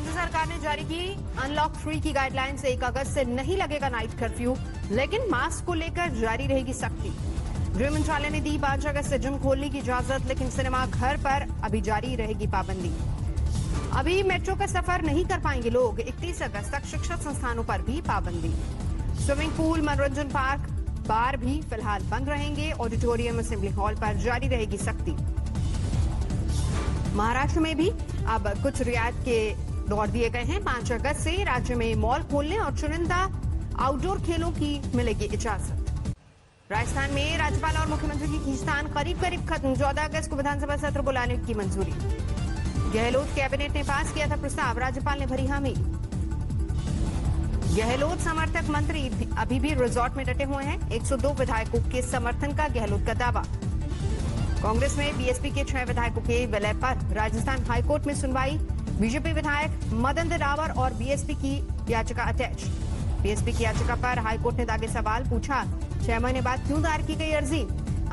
केंद्र सरकार ने जारी की अनलॉक 3 की गाइडलाइंस। 1 अगस्त से नहीं लगेगा नाइट कर्फ्यू, लेकिन मास्क को लेकर जारी रहेगी सख्ती। गृह मंत्रालय ने दी 5 अगस्त से जिम खोलने की इजाजत, लेकिन सिनेमा घर पर अभी जारी रहेगी पाबंदी। अभी मेट्रो का सफर नहीं कर पाएंगे लोग। 31 अगस्त तक शिक्षण संस्थानों पर भी पाबंदी। स्विमिंग पूल, मनोरंजन पार्क, बार भी फिलहाल बंद रहेंगे। ऑडिटोरियम, असेंबली हॉल पर जारी रहेगी सख्ती। महाराष्ट्र में भी अब कुछ रियायत के दौर दिए गए हैं। 5 अगस्त से राज्य में मॉल खोलने और चुनिंदा आउटडोर खेलों की मिलेगी इजाजत। राजस्थान में राज्यपाल और मुख्यमंत्री की खींचतान करीब खत्म। 14 अगस्त को विधानसभा सत्र बुलाने की मंजूरी। गहलोत कैबिनेट ने पास किया था प्रस्ताव, राज्यपाल ने भरी हामी। गहलोत समर्थक मंत्री अभी भी रिजॉर्ट में डटे हुए हैं। 102 विधायकों के समर्थन का गहलोत का दावा। कांग्रेस में बीएसपी के 6 विधायकों के विलय पर राजस्थान हाईकोर्ट में सुनवाई। बीजेपी विधायक मदन रावर और बीएसपी की याचिका अटैच। बीएसपी की याचिका पर हाईकोर्ट ने दागे सवाल, पूछा 6 महीने बाद क्यों दायर की गई अर्जी।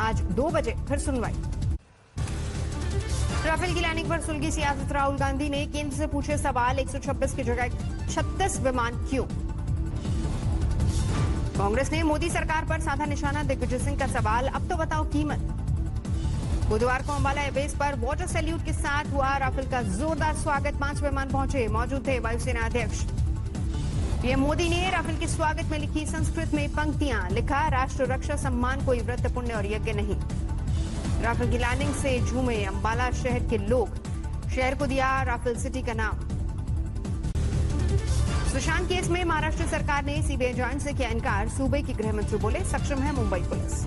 आज 2 बजे फिर सुनवाई। राफेल की लैंडिंग पर सुलगी सियासत। राहुल गांधी ने केंद्र से पूछे सवाल, 126 की जगह 36 विमान क्यों। कांग्रेस ने मोदी सरकार पर साधा निशाना। दिग्विजय सिंह का सवाल, अब तो बताओ कीमत। बुधवार को अंबाला एयरबेस पर वाटर सैल्यूट के साथ हुआ राफेल का जोरदार स्वागत। 5 विमान पहुंचे, मौजूद थे वायुसेना अध्यक्ष। पीएम मोदी ने राफेल के स्वागत में लिखी संस्कृत में पंक्तियां। लिखा, राष्ट्र रक्षा सम्मान कोई व्रत पुण्य और यज्ञ नहीं। राफेल की लैंडिंग से झूमे अंबाला शहर के लोग। शहर को दिया राफेल सिटी का नाम। सुशांत केस में महाराष्ट्र सरकार ने सीबीआई जांच से किया इनकार। सूबे के गृह मंत्री बोले, सक्षम है मुंबई पुलिस।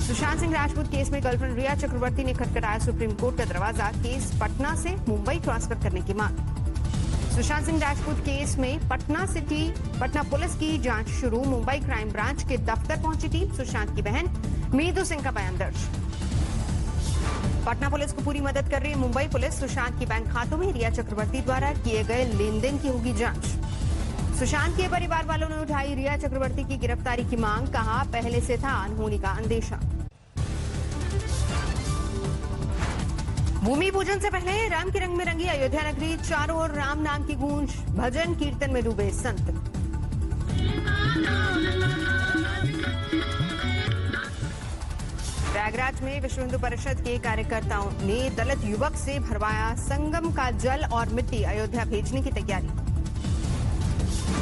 सुशांत सिंह राजपूत केस में गर्लफ्रेंड रिया चक्रवर्ती ने खटखटाया सुप्रीम कोर्ट का दरवाजा। केस पटना से मुंबई ट्रांसफर करने की मांग। सुशांत सिंह राजपूत केस में पटना पुलिस की जांच शुरू। मुंबई क्राइम ब्रांच के दफ्तर पहुंची टीम। सुशांत की बहन मीतू सिंह का बयान दर्ज। पटना पुलिस को पूरी मदद कर रही मुंबई पुलिस। सुशांत के बैंक खातों में रिया चक्रवर्ती द्वारा किए गए लेन देन की होगी जांच। सुशांत के परिवार वालों ने उठाई रिया चक्रवर्ती की गिरफ्तारी की मांग। कहा, पहले से था अनहोनी का अंदेशा। भूमि पूजन से पहले राम के रंग में रंगी अयोध्या नगरी। चारों ओर राम नाम की गूंज। भजन कीर्तन में डूबे संत। प्रयागराज में विश्व हिंदू परिषद के कार्यकर्ताओं ने दलित युवक से भरवाया संगम का जल और मिट्टी। अयोध्या भेजने की तैयारी।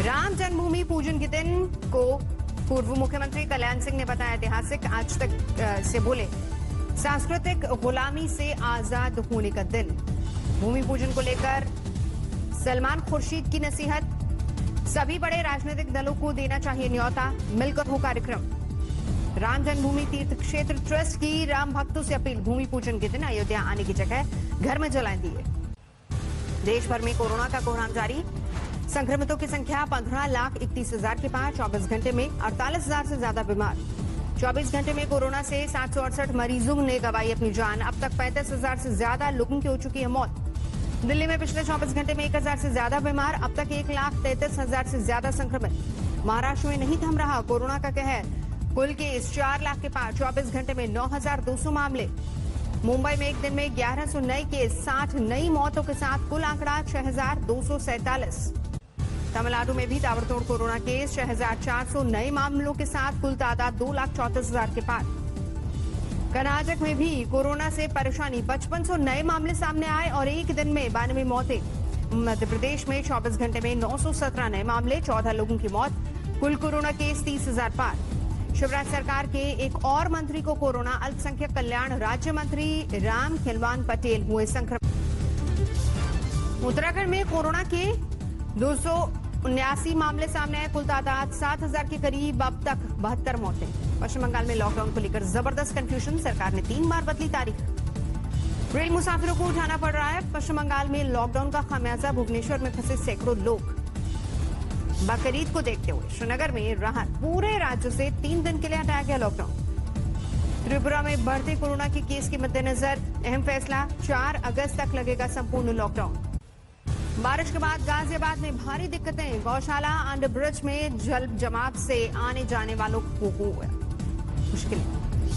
राम जन्मभूमि पूजन के दिन को पूर्व मुख्यमंत्री कल्याण सिंह ने बताया ऐतिहासिक। आज तक से बोले, सांस्कृतिक गुलामी से आजाद होने का दिन। भूमि पूजन को लेकर सलमान खुर्शीद की नसीहत। सभी बड़े राजनीतिक दलों को देना चाहिए न्योता, मिलकर हो कार्यक्रम। राम जन्मभूमि तीर्थ क्षेत्र ट्रस्ट की राम भक्तों से अपील, भूमि पूजन के दिन अयोध्या आने की जगह घर में जलाएं दिए। देश भर में कोरोना का कोहराम जारी। संक्रमितों की संख्या 15,31,000 के पार। 24 घंटे में 48,000 से ज्यादा बीमार। 24 घंटे में कोरोना से 768 मरीजों ने गंवाई अपनी जान। अब तक 35,000 से ज्यादा लोगों की हो चुकी है मौत। दिल्ली में पिछले 24 घंटे में 1,000 से ज्यादा बीमार। अब तक 1,33,000 से ज्यादा संक्रमित। महाराष्ट्र में नहीं थम रहा कोरोना का कहर। कुल केस 4 लाख के पार। 24 घंटे में 9,200 मामले। मुंबई में एक दिन में 1100 नए केस, 60 नई मौतों के साथ कुल आंकड़ा 6,247। तमिलनाडु में भी ताबड़तोड़ कोरोना केस। 6,400 नए मामलों के साथ कुल तादाद 2,34,000 के पार। कर्नाटक में भी कोरोना से परेशानी। 5500 नए मामले सामने आए और एक दिन में 92 मौतें। मध्य प्रदेश में 24 घंटे में 917 नए मामले, 14 लोगों की मौत। कुल कोरोना केस 30,000 पार। शिवराज सरकार के एक और मंत्री को कोरोना। अल्पसंख्यक कल्याण राज्य मंत्री राम खिलवान पटेल हुए संक्रमित। उत्तराखंड में कोरोना के 279 मामले सामने आए। कुल तादाद 7,000 के करीब। अब तक 72 मौतें। पश्चिम बंगाल में लॉकडाउन को लेकर जबरदस्त कंफ्यूजन। सरकार ने 3 बार बदली तारीख। रेल मुसाफिरों को उठाना पड़ रहा है। पश्चिम बंगाल में लॉकडाउन का खामियाजा। भुवनेश्वर में फंसे सैकड़ों लोग। बकरीद को देखते हुए श्रीनगर में राहत। पूरे राज्य से 3 दिन के लिए हटाया गया लॉकडाउन। त्रिपुरा में बढ़ते कोरोना के केस के मद्देनजर अहम फैसला। 4 अगस्त तक लगेगा संपूर्ण लॉकडाउन। बारिश के बाद गाजियाबाद में भारी दिक्कतें। गौशाला अंडर ब्रिज में जल जमाव से आने जाने वालों को हुआ मुश्किल।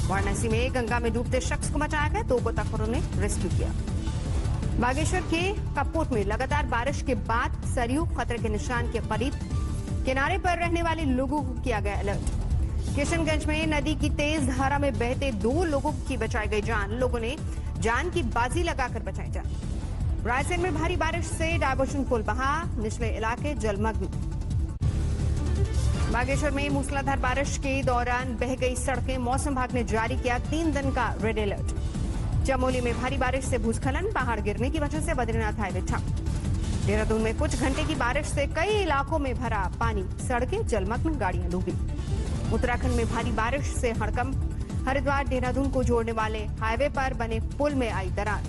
वाराणसी में गंगा में डूबते शख्स को बचाया गया। 2 गोताखोरों ने रेस्क्यू किया। बागेश्वर के कपकोट में लगातार बारिश के बाद सरयू खतरे के निशान के करीब, किनारे पर रहने वाले लोगों को किया गया अलर्ट। किशनगंज में नदी की तेज धारा में बहते 2 लोगों की बचाई गई जान, लोगों ने जान की बाजी लगाकर बचाई जान। रायसेन में भारी बारिश से डायवर्शन पुल बहा, निचले इलाके जलमग्न। बागेश्वर में मूसलाधार बारिश के दौरान बह गई सड़कें, मौसम विभाग ने जारी किया 3 दिन का रेड अलर्ट। चमोली में भारी बारिश से भूस्खलन, पहाड़ गिरने की वजह से बद्रीनाथ हाईवे ठप। देहरादून में कुछ घंटे की बारिश से कई इलाकों में भरा पानी, सड़कें जलमग्न, गाड़ियां डूबी। उत्तराखंड में भारी बारिश से हड़कंप, हरिद्वार देहरादून को जोड़ने वाले हाईवे पर बने पुल में आई दरार।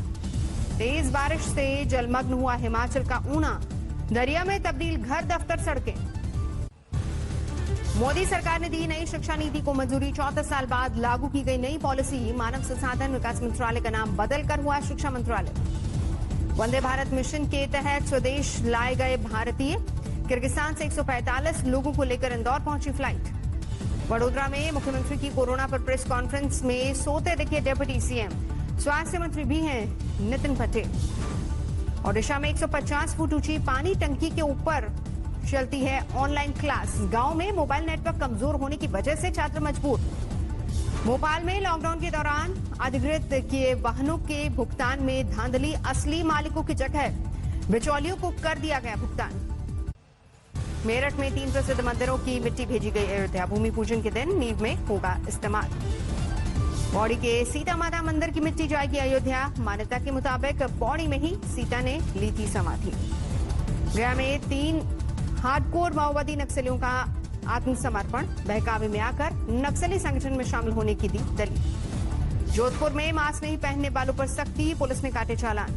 तेज बारिश से जलमग्न हुआ हिमाचल का ऊना, दरिया में तब्दील घर दफ्तर सड़कें। मोदी सरकार ने दी नई शिक्षा नीति को मंजूरी, 34 साल बाद लागू की गई नई पॉलिसी। मानव संसाधन विकास मंत्रालय का नाम बदलकर हुआ शिक्षा मंत्रालय। वंदे भारत मिशन के तहत स्वदेश लाए गए भारतीय, किर्गिस्तान से 145 लोगों को लेकर इंदौर पहुंची फ्लाइट। वडोदरा में मुख्यमंत्री की कोरोना पर प्रेस कॉन्फ्रेंस में सोते दिखे डिप्टी सीएम, स्वास्थ्य मंत्री भी हैं नितिन पटेल। ओडिशा में 150 फुट ऊंची पानी टंकी के ऊपर चलती है ऑनलाइन क्लास, गांव में मोबाइल नेटवर्क कमजोर होने की वजह से छात्र मजबूर। भोपाल में लॉकडाउन के दौरान अधिकृत किए वाहनों के भुगतान में धांधली, असली मालिकों की जगह बिचौलियों को कर दिया गया भुगतान। मेरठ में 3 प्रसिद्ध मंदिरों की मिट्टी भेजी गई अयोध्या, भूमि पूजन के दिन नींव में होगा इस्तेमाल। पौड़ी के सीता माता मंदिर की मिट्टी जाएगी अयोध्या, मान्यता के मुताबिक पौड़ी में ही सीता ने ली थी समाधि। गया में 3 हार्डकोर माओवादी नक्सलियों का आत्मसमर्पण, बहकावे में आकर नक्सली संगठन में शामिल होने की दी दलील। जोधपुर में मास्क नहीं पहनने वालों पर सख्ती, पुलिस ने काटे चालान।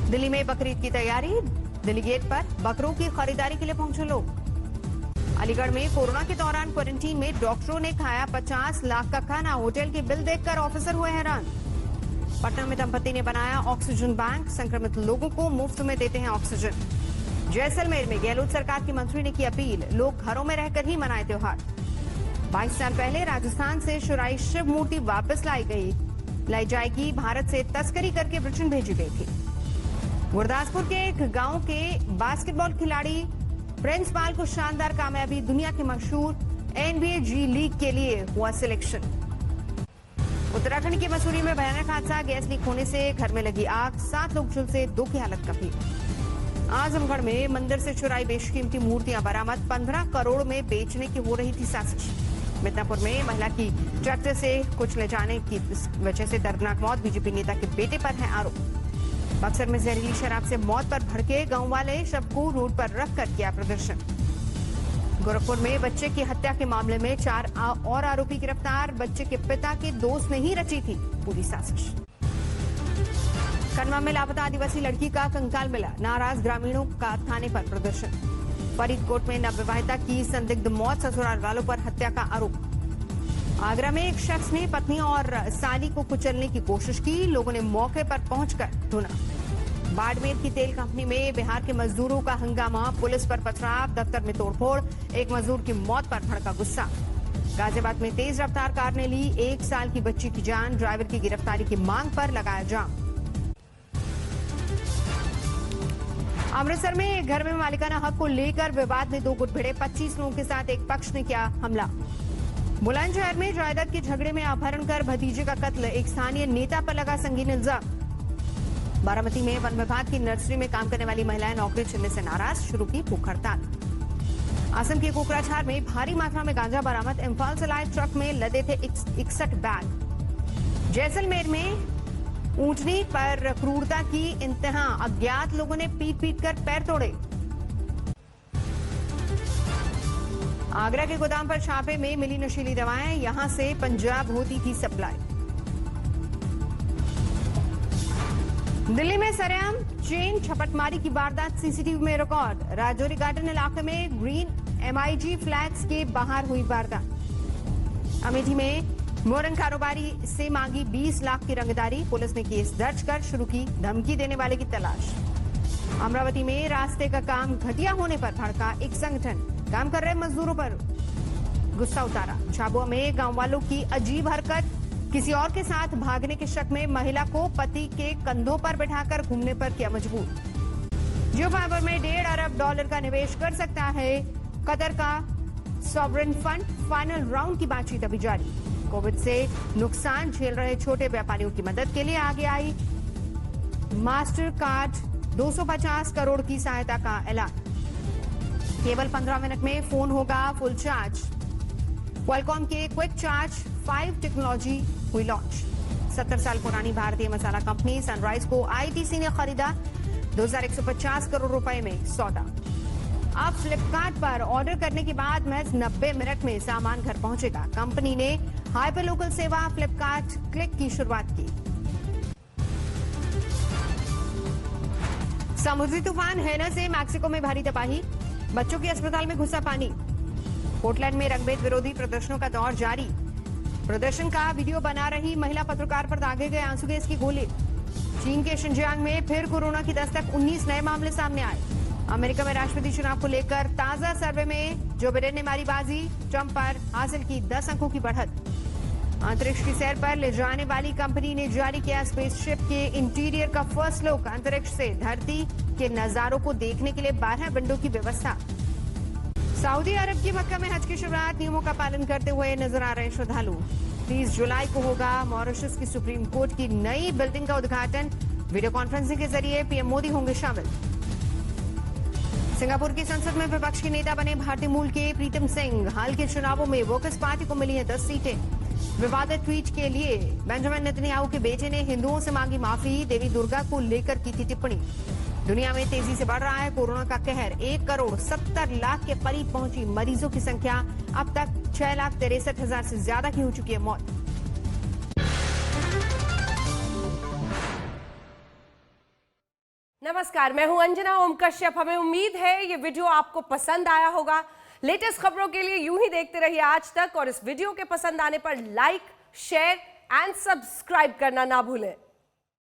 दिल्ली में बकरीद की तैयारी, दिल्ली गेट पर बकरों की खरीदारी के लिए पहुंचे लोग। अलीगढ़ में कोरोना के दौरान क्वारंटीन में डॉक्टरों ने खाया 50 लाख का खाना, होटल के बिल देखकर ऑफिसर हुए हैरान। पटना में दंपति ने बनाया ऑक्सीजन बैंक, संक्रमित लोगों को मुफ्त में देते हैं ऑक्सीजन। जैसलमेर में गहलोत सरकार के मंत्री ने की अपील, लोग घरों में रहकर ही मनाए त्योहार। 22 साल पहले राजस्थान से शुराई शिव मूर्ति वापस लाई जाएगी, भारत से तस्करी करके ब्रिटेन भेजी गई थी। गुरदासपुर के एक गांव के बास्केटबॉल खिलाड़ी प्रिंस पाल को शानदार कामयाबी, दुनिया के मशहूर NBA जी लीग के लिए हुआ सिलेक्शन। उत्तराखंड के मसूरी में भयानक हादसा, गैस लीक होने से घर में लगी आग, 7 लोग झुलसे, 2 की हालत गंभीर। आजमगढ़ में मंदिर से चुराई बेशकीमती मूर्तियां बरामद, 15 करोड़ में बेचने की हो रही थी साजिश। मिदनापुर में महिला की ट्रैक्टर से कुचले जाने की वजह से दर्दनाक मौत, बीजेपी नेता के बेटे पर है आरोप। बक्सर में जहरीली शराब से मौत पर भड़के गांव वाले, शव को रोड पर रखकर किया प्रदर्शन। गोरखपुर में बच्चे की हत्या के मामले में 4 और आरोपी गिरफ्तार, बच्चे के पिता के दोस्त ने ही रची थी पूरी साजिश। खंडवा में लापता आदिवासी लड़की का कंकाल मिला, नाराज ग्रामीणों का थाने पर प्रदर्शन। फरीदकोट में नवविवाहिता की संदिग्ध मौत, ससुराल वालों पर हत्या का आरोप। आगरा में एक शख्स ने पत्नी और साली को कुचलने की कोशिश की, लोगों ने मौके पर पहुंचकर ढूंढा। बाड़मेर की तेल कंपनी में बिहार के मजदूरों का हंगामा, पुलिस पर पथराव, दफ्तर में तोड़फोड़, एक मजदूर की मौत पर भड़का गुस्सा। गाजियाबाद में तेज रफ्तार कार ने ली 1 साल की बच्ची की जान, ड्राइवर की गिरफ्तारी की मांग पर लगाया जाम। अमृतसर में घर में मालिकाना हक को लेकर विवाद में 2 गुट भिड़े, 25 लोगों के साथ एक पक्ष ने किया हमला। बुलंदशहर में जायदाद के झगड़े में अपहरण कर भतीजे का कत्ल, एक स्थानीय नेता पर लगा संगीन इल्जाम। बारामती में वन विभाग की नर्सरी में काम करने वाली महिलाएं नौकरी छीनने से नाराज, शुरू की भूख हड़ताल। असम के कोकराझार में भारी मात्रा में गांजा बरामद, इम्फाल से लाए ट्रक में लदे थे 61 बैग। जैसलमेर में ऊंटनी पर क्रूरता की इंतहा, अज्ञात लोगों ने पीट कर पैर तोड़े। आगरा के गोदाम पर छापे में मिली नशीली दवाएं, यहां से पंजाब होती थी सप्लाई। दिल्ली में सरेआम चेन छपटमारी की वारदात सीसीटीवी में रिकॉर्ड, राजौरी गार्डन इलाके में ग्रीन MIG फ्लैग्स के बाहर हुई वारदात। अमेठी में मोरंग कारोबारी से मांगी 20 लाख की रंगदारी, पुलिस ने केस दर्ज कर शुरू की धमकी देने वाले की तलाश। अमरावती में रास्ते का काम घटिया होने पर भड़का एक संगठन, काम कर रहे मजदूरों पर गुस्सा उतारा। झाबुआ में गांव वालों की अजीब हरकत, किसी और के साथ भागने के शक में महिला को पति के कंधों पर बिठाकर घूमने पर किया मजबूर। जियो फाइबर में $1.5 अरब का निवेश कर सकता है कतर का सॉवरेन फंड। फाइनल राउंड की बातचीत अभी जारी। कोविड से नुकसान झेल रहे छोटे व्यापारियों की मदद के लिए आगे आई मास्टर कार्ड। 250 करोड़ की सहायता का ऐलान। केवल 15 मिनट में फोन होगा फुल चार्ज। क्वालकॉम के क्विक चार्ज 5 टेक्नोलॉजी हुई लॉन्च। 70 साल पुरानी भारतीय मसाला कंपनी सनराइज को आईटीसी ने खरीदा। 2150 करोड़ रुपए में सौदा। अब फ्लिपकार्ट पर ऑर्डर करने के बाद महज 90 मिनट में सामान घर पहुंचेगा। कंपनी ने हाइपर लोकल सेवा फ्लिपकार्ट क्लिक की शुरुआत की। समुद्री तूफान हैना से मैक्सिको में भारी तबाही। बच्चों के अस्पताल में घुसा पानी। पोर्टलैंड में रंगभेद विरोधी प्रदर्शनों का दौर जारी। प्रदर्शन का वीडियो बना रही महिला पत्रकार पर दागे गए आंसू गैस की गोले। चीन के शिनजियांग में फिर कोरोना की दस्तक। 19 नए मामले सामने आए। अमेरिका में राष्ट्रपति चुनाव को लेकर ताजा सर्वे में जो बिडेन ने मारी बाजी। ट्रंप पर हासिल की 10 अंकों की बढ़त। अंतरिक्ष की सैर पर ले जाने वाली कंपनी ने जारी किया स्पेसशिप के इंटीरियर का फर्स्ट लुक। अंतरिक्ष से धरती के नजारों को देखने के लिए 12 विंडो की व्यवस्था। सऊदी अरब की मक्का में हज की शुरुआत नियमों का पालन करते हुए नजर आ रहे श्रद्धालु। 30 जुलाई को होगा मॉरिशस की सुप्रीम कोर्ट की नई बिल्डिंग का उद्घाटन। वीडियो कॉन्फ्रेंसिंग के जरिए पीएम मोदी होंगे शामिल। सिंगापुर की संसद में विपक्ष के नेता बने भारतीय मूल के प्रीतम सिंह। हाल के चुनावों में वर्कर्स पार्टी को मिली है 10 सीटें। विवादित ट्वीट के लिए बेंजामिन नेतन्याहू के बेटे ने हिंदुओं से मांगी माफी। देवी दुर्गा को लेकर की थी टिप्पणी। दुनिया में तेजी से बढ़ रहा है कोरोना का कहर। 1,70,00,000 के करीब पहुंची मरीजों की संख्या। अब तक 6,63,000 से ज्यादा की हो चुकी है मौत। नमस्कार, मैं हूं अंजना ओम कश्यप। हमें उम्मीद है ये वीडियो आपको पसंद आया होगा। लेटेस्ट खबरों के लिए यूं ही देखते रहिए आज तक और इस वीडियो के पसंद आने पर लाइक, शेयर एंड सब्सक्राइब करना ना भूलें।